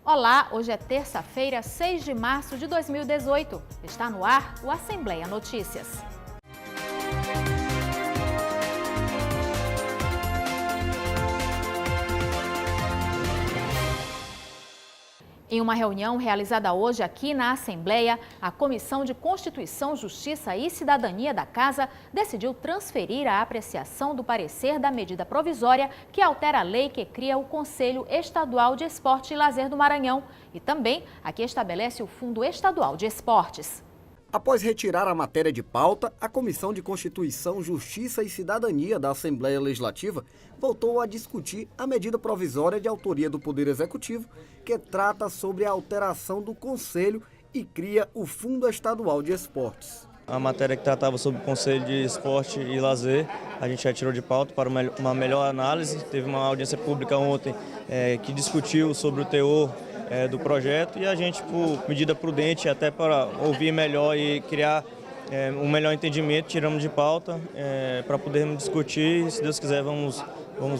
Olá, hoje é terça-feira, 6 de março de 2018. Está no ar o Assembleia Notícias. Em uma reunião realizada hoje aqui na Assembleia, a Comissão de Constituição, Justiça e Cidadania da Casa decidiu transferir a apreciação do parecer da medida provisória que altera a lei que cria o Conselho Estadual de Esporte e Lazer do Maranhão e também a que estabelece o Fundo Estadual de Esportes. Após retirar a matéria de pauta, a Comissão de Constituição, Justiça e Cidadania da Assembleia Legislativa voltou a discutir a medida provisória de autoria do Poder Executivo, que trata sobre a alteração do Conselho e cria o Fundo Estadual de Esportes. A matéria que tratava sobre o Conselho de Esporte e Lazer, a gente já tirou de pauta para uma melhor análise. Teve uma audiência pública ontem que discutiu sobre o teor do projeto e a gente, por medida prudente, até para ouvir melhor e criar um melhor entendimento, tiramos de pauta para podermos discutir e, se Deus quiser, vamos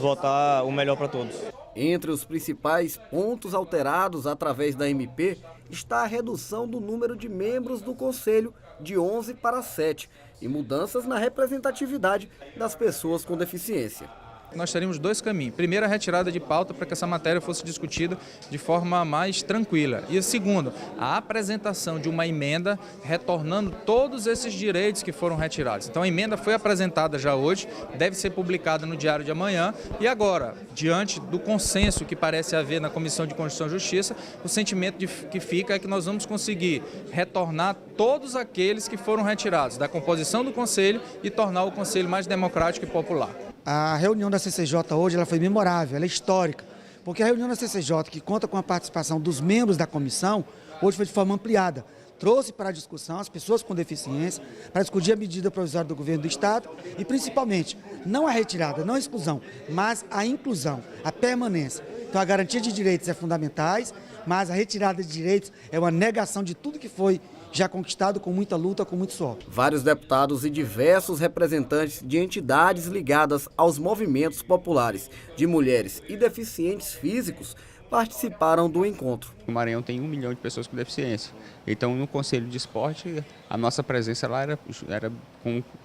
votar o melhor para todos. Entre os principais pontos alterados através da MP está a redução do número de membros do Conselho de 11 para 7 e mudanças na representatividade das pessoas com deficiência. Nós teríamos dois caminhos. Primeiro, a retirada de pauta para que essa matéria fosse discutida de forma mais tranquila. E segundo, a apresentação de uma emenda retornando todos esses direitos que foram retirados. Então a emenda foi apresentada já hoje, deve ser publicada no Diário de amanhã. E agora, diante do consenso que parece haver na Comissão de Constituição e Justiça, o sentimento que fica é que nós vamos conseguir retornar todos aqueles que foram retirados da composição do Conselho e tornar o Conselho mais democrático e popular. A reunião da CCJ hoje ela foi memorável, ela é histórica, porque a reunião da CCJ, que conta com a participação dos membros da comissão, hoje foi de forma ampliada. Trouxe para a discussão as pessoas com deficiência, para discutir a medida provisória do governo do Estado e, principalmente, não a retirada, não a exclusão, mas a inclusão, a permanência. Então, a garantia de direitos é fundamental, mas a retirada de direitos é uma negação de tudo que foi já conquistado com muita luta, com muito suor. Vários deputados e diversos representantes de entidades ligadas aos movimentos populares de mulheres e deficientes físicos participaram do encontro. O Maranhão tem 1 milhão de pessoas com deficiência, então no Conselho de Esporte a nossa presença lá era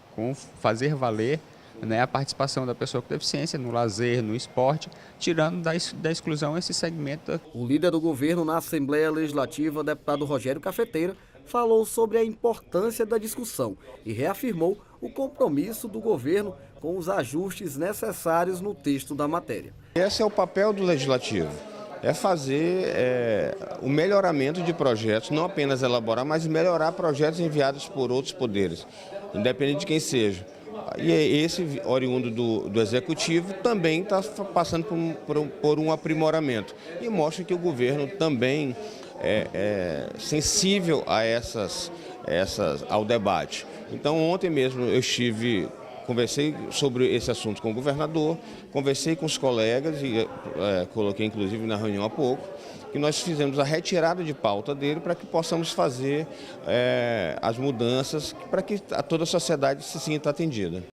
com fazer valer, né, a participação da pessoa com deficiência no lazer, no esporte, tirando da exclusão esse segmento. O líder do governo na Assembleia Legislativa, deputado Rogério Cafeteira, falou sobre a importância da discussão e reafirmou o compromisso do governo com os ajustes necessários no texto da matéria. Esse é o papel do Legislativo, é fazer o melhoramento de projetos, não apenas elaborar, mas melhorar projetos enviados por outros poderes, independente de quem seja. E esse oriundo do Executivo também está passando por um aprimoramento e mostra que o governo também é sensível a ao debate. Então ontem mesmo conversei sobre esse assunto com o governador, conversei com os colegas e coloquei inclusive na reunião há pouco, que nós fizemos a retirada de pauta dele para que possamos fazer as mudanças para que toda a sociedade se sinta atendida.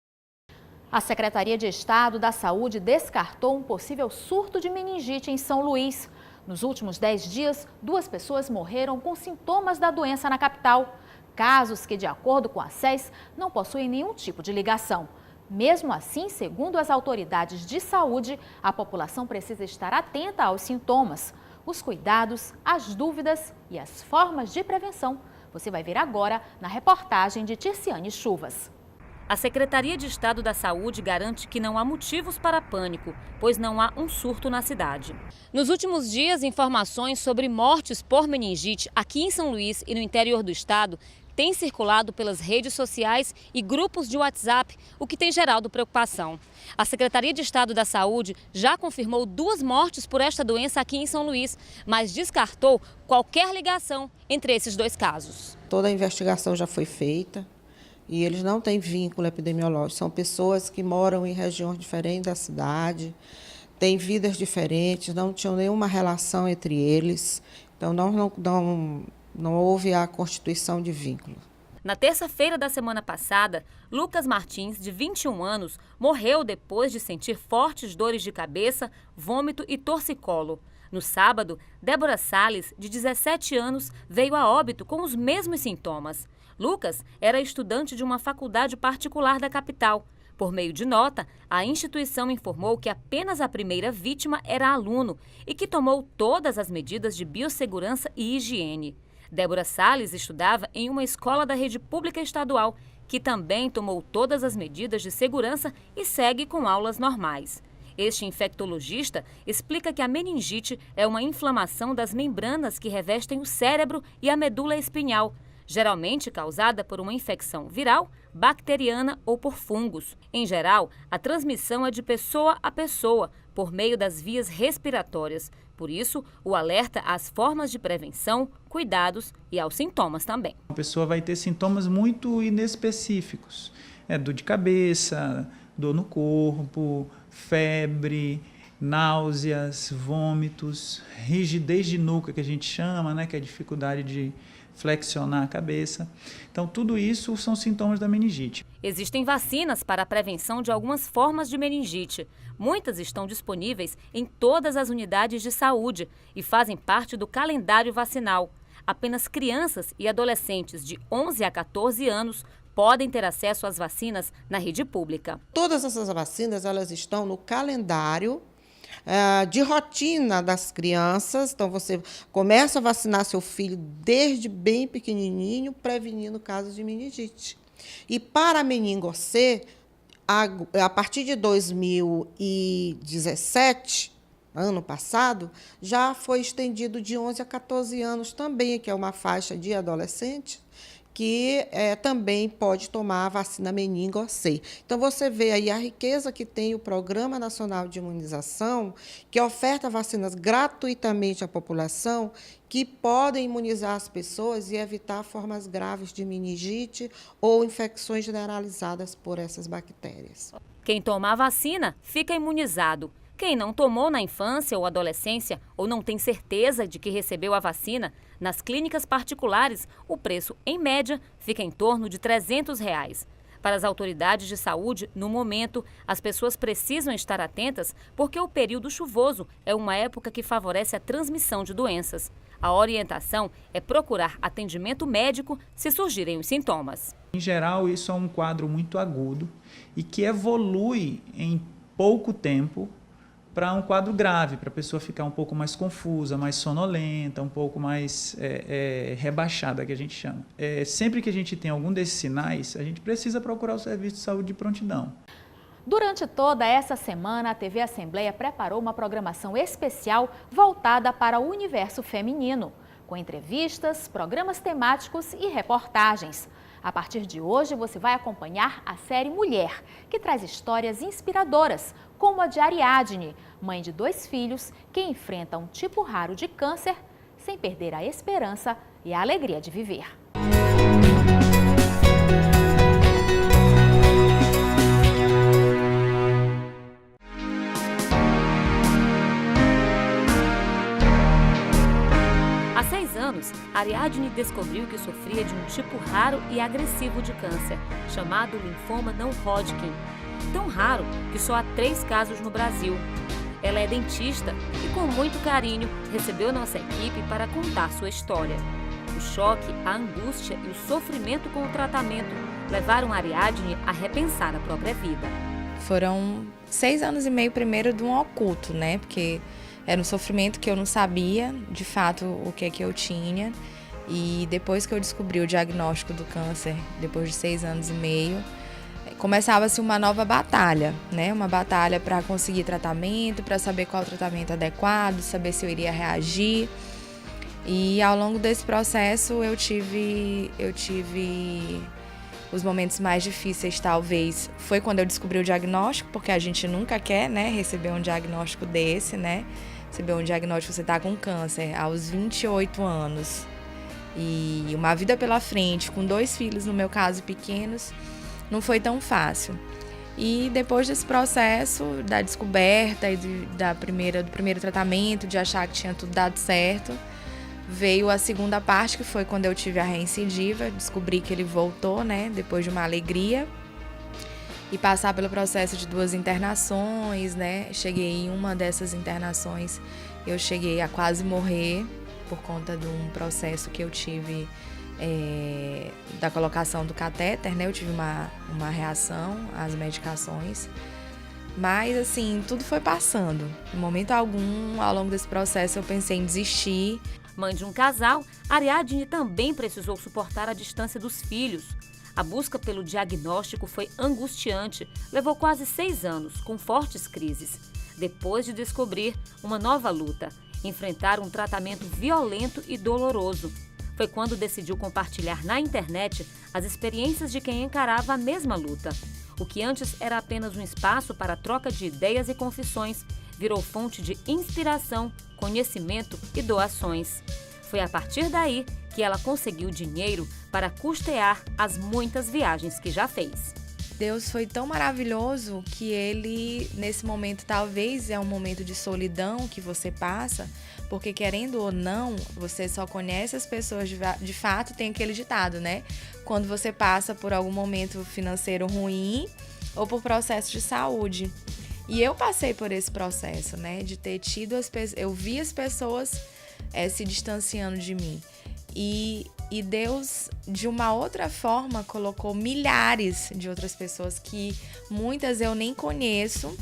A Secretaria de Estado da Saúde descartou um possível surto de meningite em São Luís. Nos últimos 10 dias, 2 pessoas morreram com sintomas da doença na capital. Casos que, de acordo com a SES, não possuem nenhum tipo de ligação. Mesmo assim, segundo as autoridades de saúde, a população precisa estar atenta aos sintomas. Os cuidados, as dúvidas e as formas de prevenção você vai ver agora na reportagem de Tirciane Chuvas. A Secretaria de Estado da Saúde garante que não há motivos para pânico, pois não há um surto na cidade. Nos últimos dias, informações sobre mortes por meningite aqui em São Luís e no interior do estado têm circulado pelas redes sociais e grupos de WhatsApp, o que tem gerado preocupação. A Secretaria de Estado da Saúde já confirmou 2 mortes por esta doença aqui em São Luís, mas descartou qualquer ligação entre esses 2 casos. Toda a investigação já foi feita. E eles não têm vínculo epidemiológico, são pessoas que moram em regiões diferentes da cidade, têm vidas diferentes, não tinham nenhuma relação entre eles, então não houve a constituição de vínculo. Na terça-feira da semana passada, Lucas Martins, de 21 anos, morreu depois de sentir fortes dores de cabeça, vômito e torcicolo. No sábado, Débora Salles, de 17 anos, veio a óbito com os mesmos sintomas. Lucas era estudante de uma faculdade particular da capital. Por meio de nota, a instituição informou que apenas a primeira vítima era aluno e que tomou todas as medidas de biossegurança e higiene. Débora Salles estudava em uma escola da rede pública estadual, que também tomou todas as medidas de segurança e segue com aulas normais. Este infectologista explica que a meningite é uma inflamação das membranas que revestem o cérebro e a medula espinhal, geralmente causada por uma infecção viral, bacteriana ou por fungos. Em geral, a transmissão é de pessoa a pessoa, por meio das vias respiratórias. Por isso, o alerta às formas de prevenção, cuidados e aos sintomas também. A pessoa vai ter sintomas muito inespecíficos. Dor de cabeça, dor no corpo, febre, náuseas, vômitos, rigidez de nuca, que a gente chama, né, que é a dificuldade de flexionar a cabeça. Então, tudo isso são sintomas da meningite. Existem vacinas para a prevenção de algumas formas de meningite. Muitas estão disponíveis em todas as unidades de saúde e fazem parte do calendário vacinal. Apenas crianças e adolescentes de 11 a 14 anos podem ter acesso às vacinas na rede pública. Todas essas vacinas elas estão no calendário de rotina das crianças. Então, você começa a vacinar seu filho desde bem pequenininho, prevenindo casos de meningite. E para a meningo-C, a partir de 2017, ano passado, já foi estendido de 11 a 14 anos também, que é uma faixa de adolescente, que também pode tomar a vacina meningo-C. Então, você vê aí a riqueza que tem o Programa Nacional de Imunização, que oferta vacinas gratuitamente à população, que podem imunizar as pessoas e evitar formas graves de meningite ou infecções generalizadas por essas bactérias. Quem toma a vacina fica imunizado. Quem não tomou na infância ou adolescência ou não tem certeza de que recebeu a vacina, nas clínicas particulares, o preço, em média, fica em torno de R$ 300. Para as autoridades de saúde, no momento, as pessoas precisam estar atentas porque o período chuvoso é uma época que favorece a transmissão de doenças. A orientação é procurar atendimento médico se surgirem os sintomas. Em geral, isso é um quadro muito agudo e que evolui em pouco tempo para um quadro grave, para a pessoa ficar um pouco mais confusa, mais sonolenta, um pouco mais rebaixada, que a gente chama. Sempre que a gente tem algum desses sinais, a gente precisa procurar o serviço de saúde de prontidão. Durante toda essa semana, a TV Assembleia preparou uma programação especial voltada para o universo feminino, com entrevistas, programas temáticos e reportagens. A partir de hoje, você vai acompanhar a série Mulher, que traz histórias inspiradoras, como a de Ariadne, mãe de 2 filhos, que enfrenta um tipo raro de câncer sem perder a esperança e a alegria de viver. Há 6 anos, Ariadne descobriu que sofria de um tipo raro e agressivo de câncer, chamado linfoma não Hodgkin. Tão raro que só há 3 casos no Brasil. Ela é dentista e, com muito carinho, recebeu nossa equipe para contar sua história. O choque, a angústia e o sofrimento com o tratamento levaram Ariadne a repensar a própria vida. Foram 6 anos e meio primeiro de um oculto, né? Porque era um sofrimento que eu não sabia, de fato, o que é que eu tinha. E depois que eu descobri o diagnóstico do câncer, depois de 6 anos e meio, começava-se uma nova batalha, né? Uma batalha para conseguir tratamento, para saber qual o tratamento adequado, saber se eu iria reagir. E ao longo desse processo eu tive os momentos mais difíceis, talvez, foi quando eu descobri o diagnóstico, porque a gente nunca quer, né, receber um diagnóstico desse, né? Receber um diagnóstico, você tá com câncer aos 28 anos e uma vida pela frente, com 2 filhos, no meu caso, pequenos, não foi tão fácil. E depois desse processo, da descoberta e do primeiro tratamento, de achar que tinha tudo dado certo, veio a segunda parte, que foi quando eu tive a reincidiva, descobri que ele voltou, né, depois de uma alegria, e passar pelo processo de 2 internações, né, cheguei em uma dessas internações Eu cheguei a quase morrer por conta de um processo que eu tive da colocação do catéter, né? Eu tive uma reação às medicações. Mas, assim, tudo foi passando. Em momento algum, ao longo desse processo, eu pensei em desistir. Mãe de um casal, Ariadne também precisou suportar a distância dos filhos. A busca pelo diagnóstico foi angustiante, levou quase 6 anos, com fortes crises. Depois de descobrir uma nova luta, enfrentar um tratamento violento e doloroso. Foi quando decidiu compartilhar na internet as experiências de quem encarava a mesma luta. O que antes era apenas um espaço para troca de ideias e confissões, virou fonte de inspiração, conhecimento e doações. Foi a partir daí que ela conseguiu dinheiro para custear as muitas viagens que já fez. Deus foi tão maravilhoso que ele, nesse momento, talvez é um momento de solidão que você passa, porque querendo ou não, você só conhece as pessoas de fato, tem aquele ditado, né? Quando você passa por algum momento financeiro ruim ou por processo de saúde. E eu passei por esse processo, né? De ter tido eu vi as pessoas se distanciando de mim. E Deus, de uma outra forma, colocou milhares de outras pessoas que muitas eu nem conheço,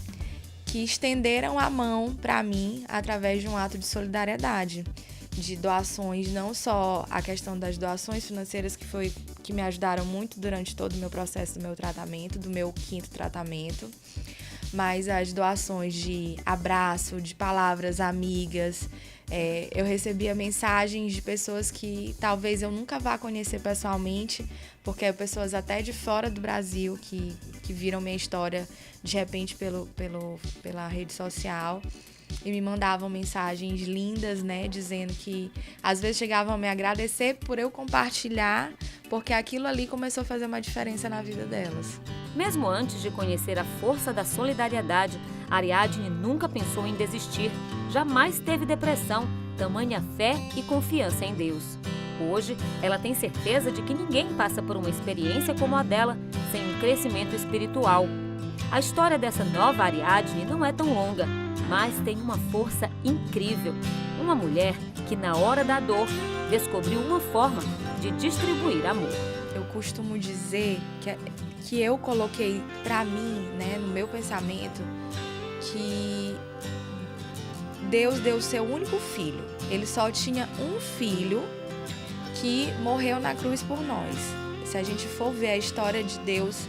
que estenderam a mão para mim através de um ato de solidariedade, de doações, não só a questão das doações financeiras que me ajudaram muito durante todo o meu processo do meu tratamento, do meu 5º tratamento, mas as doações de abraço, de palavras amigas. Eu recebia mensagens de pessoas que talvez eu nunca vá conhecer pessoalmente, porque pessoas até de fora do Brasil que viram minha história de repente pela rede social e me mandavam mensagens lindas, né, dizendo que às vezes chegavam a me agradecer por eu compartilhar, porque aquilo ali começou a fazer uma diferença na vida delas. Mesmo antes de conhecer a força da solidariedade, Ariadne nunca pensou em desistir, jamais teve depressão, tamanha fé e confiança em Deus. Hoje, ela tem certeza de que ninguém passa por uma experiência como a dela sem um crescimento espiritual. A história dessa nova Ariadne não é tão longa, mas tem uma força incrível. Uma mulher que, na hora da dor, descobriu uma forma de distribuir amor. Eu costumo dizer que eu coloquei para mim, né, no meu pensamento, que Deus deu o seu único filho. Ele só tinha um filho que morreu na cruz por nós. Se a gente for ver a história de Deus,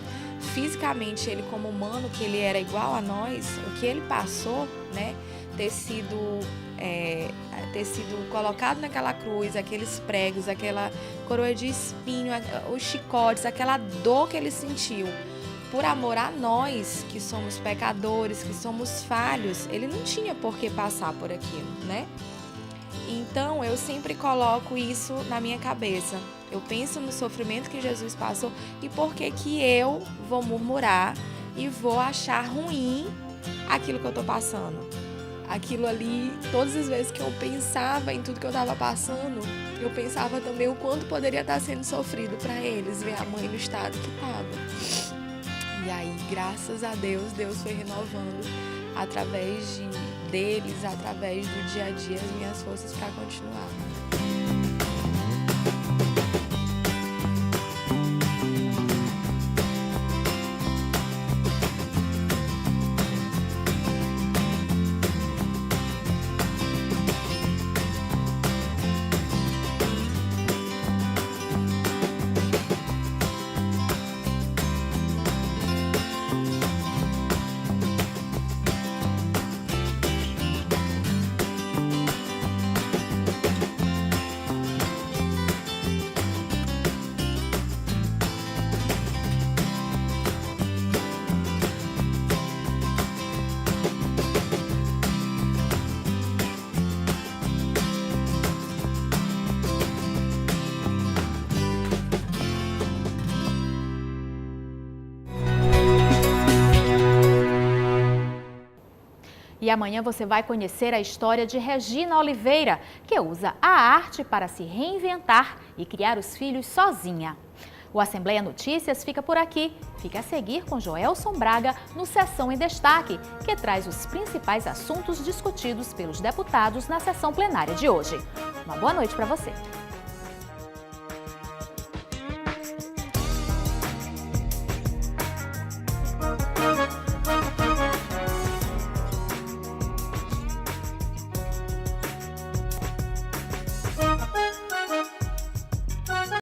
fisicamente, ele como humano, que ele era igual a nós, o que ele passou, né, ter sido colocado naquela cruz, aqueles pregos, aquela coroa de espinho, os chicotes, aquela dor que ele sentiu, por amor a nós, que somos pecadores, que somos falhos, ele não tinha por que passar por aquilo, né? Então, eu sempre coloco isso na minha cabeça. Eu penso no sofrimento que Jesus passou e por que eu vou murmurar e vou achar ruim aquilo que eu estou passando. Aquilo ali, todas as vezes que eu pensava em tudo que eu estava passando, eu pensava também o quanto poderia estar sendo sofrido para eles, ver a mãe no estado que estava. E aí, graças a Deus, Deus foi renovando através deles, através do dia a dia, as minhas forças para continuar. E amanhã você vai conhecer a história de Regina Oliveira, que usa a arte para se reinventar e criar os filhos sozinha. O Assembleia Notícias fica por aqui. Fique a seguir com Joelson Braga no Sessão em Destaque, que traz os principais assuntos discutidos pelos deputados na sessão plenária de hoje. Uma boa noite para você.